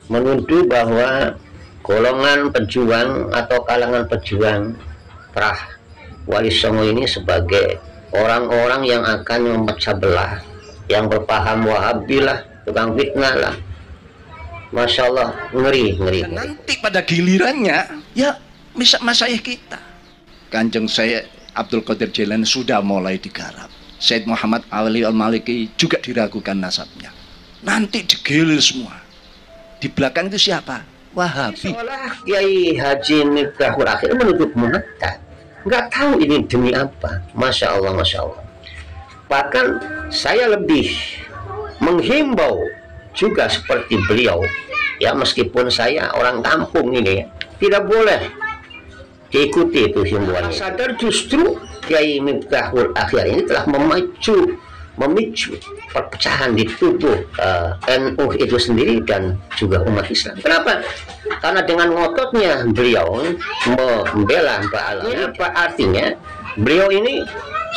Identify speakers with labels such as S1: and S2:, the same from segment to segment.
S1: menuduh bahwa golongan pejuang atau kalangan pejuang Prah Wali Songo ini sebagai orang-orang yang akan memecah belah, yang berpaham Wahabi lah, tukang fitnah lah. Masya Allah, ngeri.
S2: Nanti pada gilirannya ya masyayikh kita, Kanjeng saya Abdul Qadir Jailani sudah mulai digarap, Said Muhammad Ali Al-Maliki juga diragukan nasabnya. Nanti digilir semua. Di belakang itu siapa? Wahabi.
S1: Seolah Kiai Haji Miftahul Akhir menutup mata, nggak tahu ini demi apa. Masya Allah, Masya Allah. Bahkan saya lebih menghimbau juga seperti beliau, ya, meskipun saya orang kampung ini, ya, tidak boleh diikuti itu himbauannya. Sadar justru Kiai Miftahul Akhir ini telah memicu perpecahan di tubuh NU itu sendiri dan juga umat Islam. Kenapa? Karena dengan ngototnya beliau membela Mbak Alawi, apa artinya beliau ini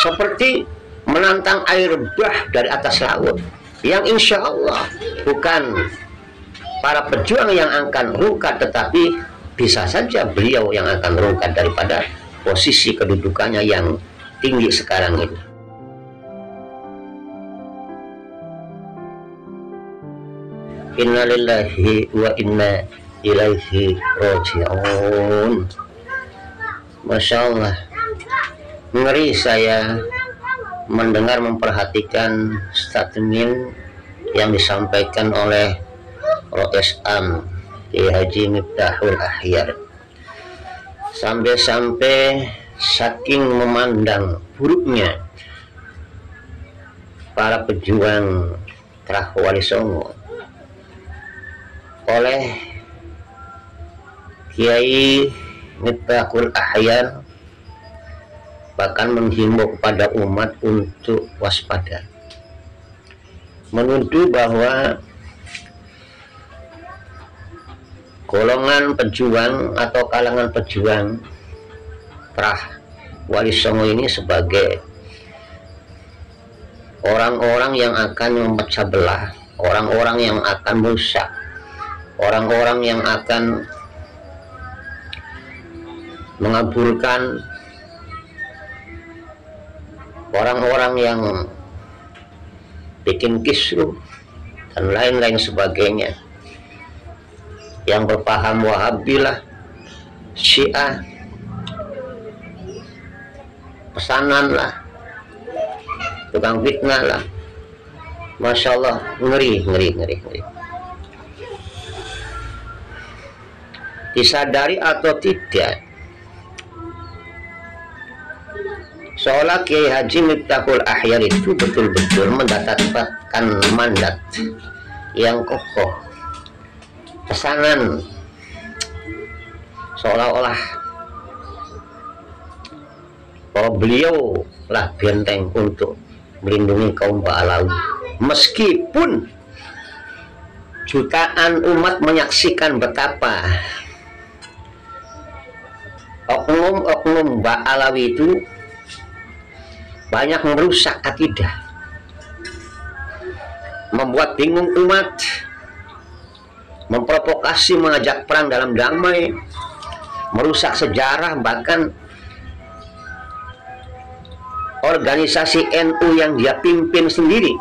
S1: seperti menantang air bah dari atas laut, yang insya Allah bukan para pejuang yang akan rungkat, tetapi bisa saja beliau yang akan rungkat daripada posisi kedudukannya yang tinggi sekarang ini. Innalillahi wa inna ilaihi raji'un. Masya Allah, ngeri saya mendengar, memperhatikan statement yang disampaikan oleh Rois Am Kiai Haji Miftahul Ahyar, sampai-sampai saking memandang buruknya para pejuang Prah Wali Songo oleh Kiai Miftahul Ahyar, bahkan menghimbau kepada umat untuk waspada, menuduh bahwa golongan pejuang atau kalangan pejuang Prah Wali Songo ini sebagai orang-orang yang akan memecah belah, orang-orang yang akan merusak, orang-orang yang akan mengabulkan, orang-orang yang bikin kisruh dan lain-lain sebagainya, yang berpaham Wahabi lah, Syiah, pesanan lah, tukang fitnah lah. Masya Allah, ngeri. Disadari atau tidak, seolah Kiai Haji Miftahul Ahyar itu betul-betul mendapatkan mandat yang kokoh, pesanan seolah-olah bahwa beliau lah benteng untuk melindungi kaum Ba'alawi, meskipun jutaan umat menyaksikan betapa oknum Ba'alawi itu banyak merusak akidah, membuat bingung umat, memprovokasi, mengajak perang dalam damai, merusak sejarah, bahkan organisasi NU yang dia pimpin sendiri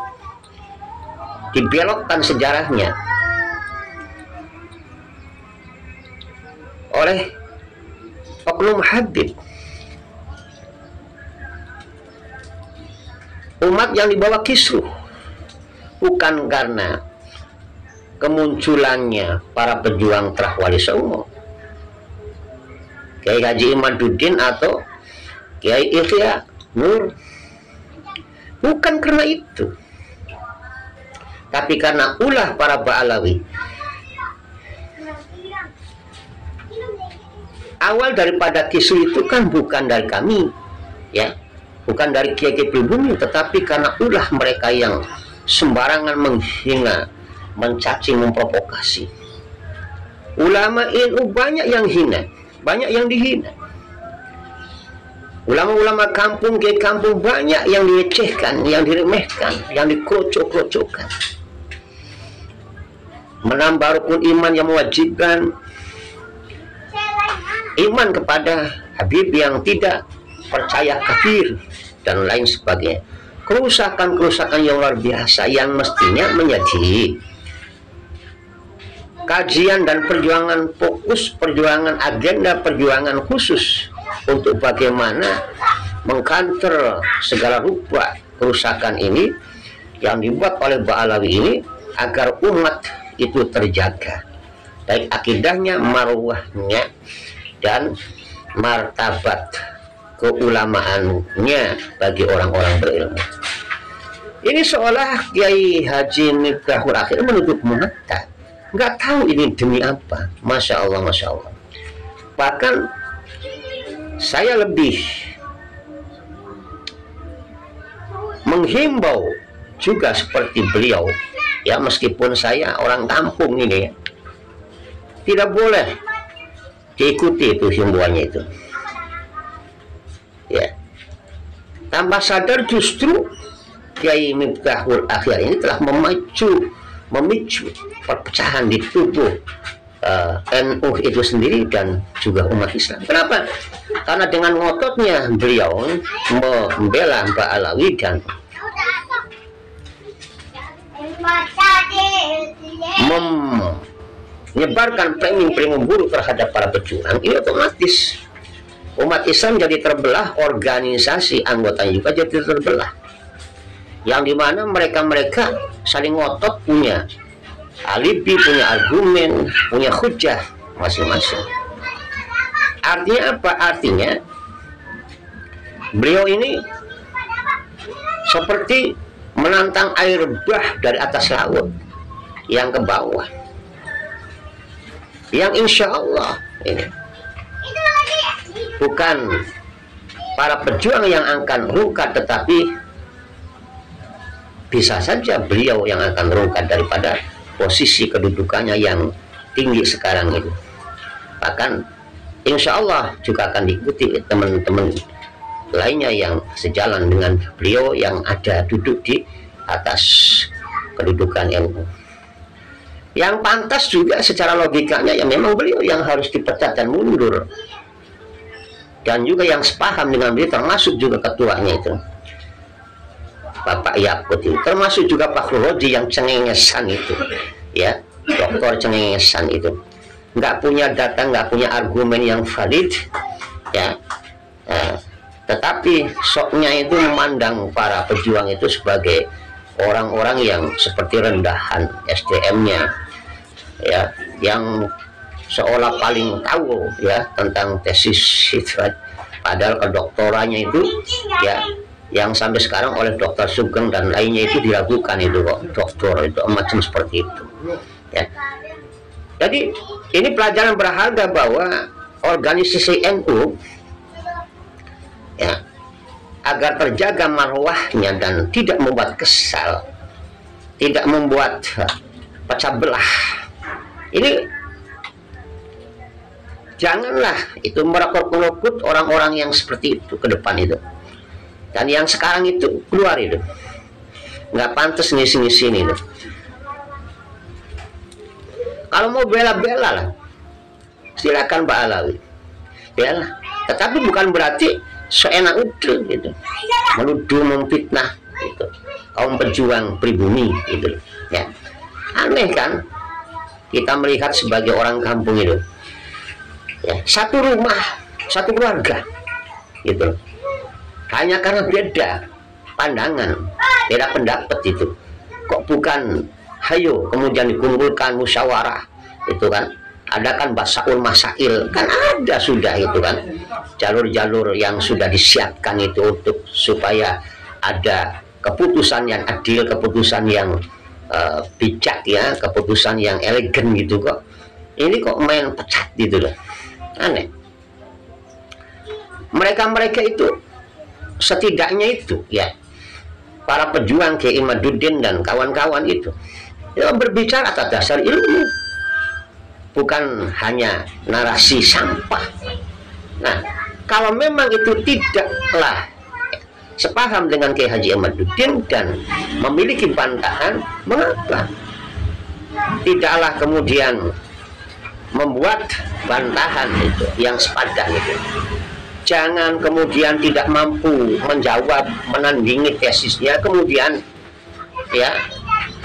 S1: dibelokkan sejarahnya oleh oknum Habib. Umat yang dibawa kisruh bukan karena kemunculannya para pejuang Prah Wali Songo, Kiai Haji Imaduddin atau Kiai Ihya Nur, bukan karena itu, tapi karena ulah para Ba'alawi. Awal daripada kisruh itu kan bukan dari kami, ya, bukan dari kiai-kiai pribumi, tetapi karena ulah mereka yang sembarangan menghina, mencaci, memprovokasi. Ulama NU banyak yang hina, banyak yang dihina. Ulama-ulama kampung, kiai kampung banyak yang dilecehkan, yang diremehkan, yang dikrocok-krocokkan. menambah rukun iman yang mewajibkan iman kepada Habib yang tidak percaya kafir dan lain sebagainya. Kerusakan-kerusakan yang luar biasa yang mestinya menjadi kajian dan perjuangan fokus, perjuangan agenda, perjuangan khusus untuk bagaimana mengkanter segala rupa kerusakan ini yang dibuat oleh Ba'alawi ini agar umat itu terjaga, baik akidahnya, marwahnya, dan martabat keulamaannya bagi orang-orang berilmu. Ini seolah Kiai Haji Miftahul Akhir menutup mata, nggak tahu ini demi apa. Masya Allah, Masya Allah. Bahkan saya lebih menghimbau juga seperti beliau, ya, meskipun saya orang kampung ini, ya, tidak boleh diikuti itu himbauannya itu. Ya, tanpa sadar justru Kiai Miftahul Akhir ini telah memicu perpecahan di tubuh NU itu sendiri dan juga umat Islam. Kenapa? Karena dengan ngototnya beliau membela Ba'alawi dan menyebarkan framing-framing buruk terhadap para pejuang, ini otomatis umat Islam jadi terbelah, organisasi anggotanya juga jadi terbelah, yang dimana mereka saling ngotot, punya alibi, punya argumen, punya hujah masing-masing. Artinya apa? Artinya beliau ini seperti menantang air bah dari atas laut yang ke bawah, yang insya Allah ini bukan para pejuang yang akan rungkat, tetapi bisa saja beliau yang akan rungkat daripada posisi kedudukannya yang tinggi sekarang itu. Bahkan insya Allah juga akan diikuti teman-teman lainnya yang sejalan dengan beliau yang ada duduk di atas kedudukan NU. Yang pantas juga secara logikanya ya memang beliau yang harus dipecat dan mundur. Dan juga yang sepaham dengan beliau termasuk juga ketuanya itu Bapak Yakut itu, termasuk juga Pak Rodi yang cengengesan itu, ya, dokter cengengesan itu, nggak punya data, nggak punya argumen yang valid, ya, tetapi soknya itu memandang para pejuang itu sebagai orang-orang yang seperti rendahan SDM-nya, ya, yang seolah paling tahu ya tentang tesis itu, padahal kedoktorannya itu ya yang sampai sekarang oleh Dr. Sugeng dan lainnya itu diragukan itu kok doktor itu macam seperti itu, ya. Jadi ini pelajaran berharga bahwa organisasi NU ya agar terjaga marwahnya dan tidak membuat kesal, tidak membuat pecah belah, ini janganlah itu merekrut orang-orang yang seperti itu ke depan itu. Dan yang sekarang itu keluar itu, nggak pantas ngisi-ngisi ini itu. Kalau mau bela-bela lah, silakan Ba'alawi, bela. Tetapi bukan berarti seenak itu gitu, menuduh, memfitnah itu kaum pejuang pribumi itu, ya. Aneh kan? Kita melihat sebagai orang kampung itu. Ya, satu rumah, satu keluarga gitu, hanya karena beda pandangan, beda pendapat itu, kok bukan hayo kemudian dikumpulkan musyawarah itu kan, adakan basaul masail, kan ada sudah itu kan, jalur-jalur yang sudah disiapkan itu untuk supaya ada keputusan yang adil, keputusan yang bijak, ya, keputusan yang elegan gitu. Kok ini kok main pecat gitu loh, aneh. Mereka itu setidaknya itu ya para pejuang Kiai Imaduddin dan kawan-kawan itu ya berbicara atas dasar ilmu, bukan hanya narasi sampah. Nah, kalau memang itu tidaklah sepaham dengan Kiai Haji Imaduddin dan memiliki bantahan, mengapa tidaklah kemudian membuat bantahan itu yang sepadan itu. Jangan kemudian tidak mampu menjawab, menandingi tesisnya, kemudian ya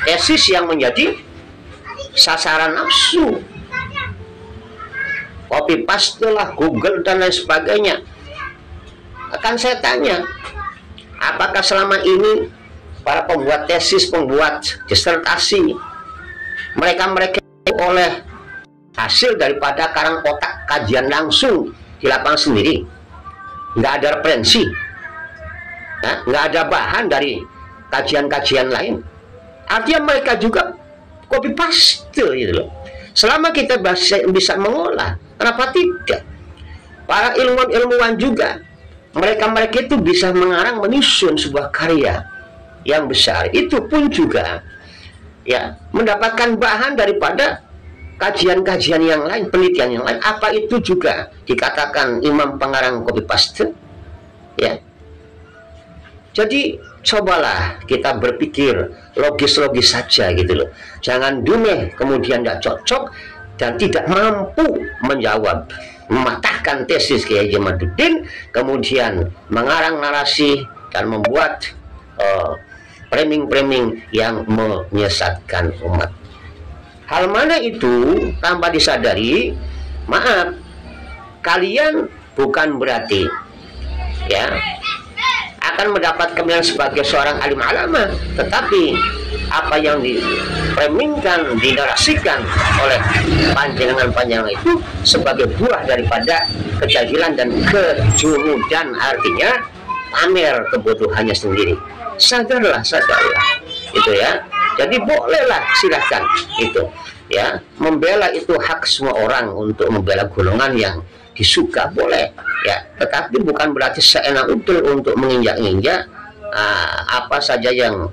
S1: tesis yang menjadi sasaran nafsu, copy paste lah, Google dan lain sebagainya. Akan saya tanya, apakah selama ini para pembuat tesis, pembuat disertasi, mereka oleh hasil daripada karang kotak kajian langsung di lapangan sendiri, nggak ada referensi, nggak ada bahan dari kajian-kajian lain. Artinya mereka juga copy paste gitu loh. Selama kita bisa mengolah, kenapa tidak? Para ilmuwan juga, mereka itu bisa mengarang, menyusun sebuah karya yang besar. Itu pun juga ya mendapatkan bahan daripada kajian-kajian yang lain, penelitian yang lain. Apa itu juga dikatakan imam pengarang copy paste? Ya. Jadi cobalah kita berpikir logis-logis saja gitu loh. Jangan dumeh kemudian tidak cocok dan tidak mampu menjawab, mematahkan tesis Kiai Jamaluddin, kemudian mengarang narasi dan membuat framing-framing yang menyesatkan umat. Hal mana itu tanpa disadari, maaf, kalian bukan berarti ya akan mendapat kemuliaan sebagai seorang alim alama, tetapi apa yang diframingkan, dinarasikan oleh panjangan-panjangan itu sebagai buah daripada kejahilan dan kejumudan, artinya pamer kebodohannya sendiri. Sadarlah itu ya. Jadi bolehlah, silahkan itu ya, membela itu hak semua orang untuk membela golongan yang disuka, boleh ya, tetapi bukan berarti seenak udel untuk menginjak-injak apa saja yang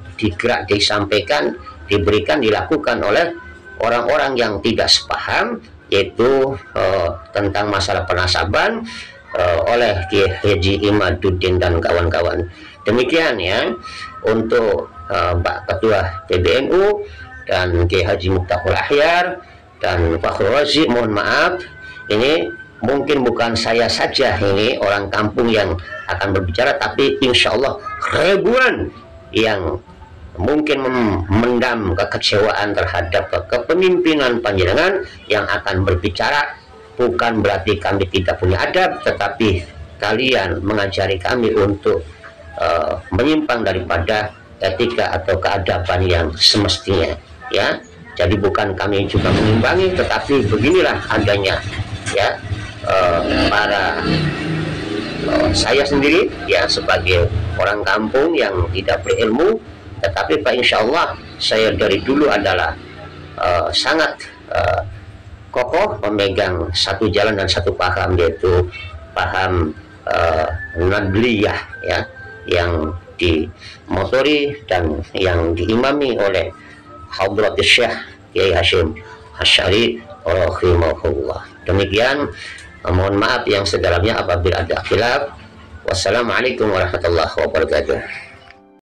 S1: disampaikan, diberikan, dilakukan oleh orang-orang yang tidak sepaham, yaitu tentang masalah penasaban oleh Kiai Haji Imaduddin dan kawan-kawan. Demikian ya untuk Pak Ketua PBNU dan Kiai Haji Miftahul Ahyar dan Fakhrul Razi. Mohon maaf, ini mungkin bukan saya saja ini orang kampung yang akan berbicara, tapi insya Allah ribuan yang mungkin memendam kekecewaan terhadap kepemimpinan panjenengan yang akan berbicara. Bukan berarti kami tidak punya adab, tetapi kalian mengajari kami untuk menyimpang daripada etika atau keadaban yang semestinya ya. Jadi bukan kami juga mengimbangi, tetapi beginilah adanya ya. Saya sendiri ya sebagai orang kampung yang tidak berilmu, tetapi Pak insya Allah saya dari dulu adalah sangat kokoh memegang satu jalan dan satu paham, yaitu paham Nadliyah ya, yang dimotori dan yang diimami oleh Hadratus Syekh Kiai Hasyim Asy'ari rahimahullah. Demikian, mohon maaf yang sedalamnya apabila ada khilaf. Wassalamualaikum warahmatullahi wabarakatuh.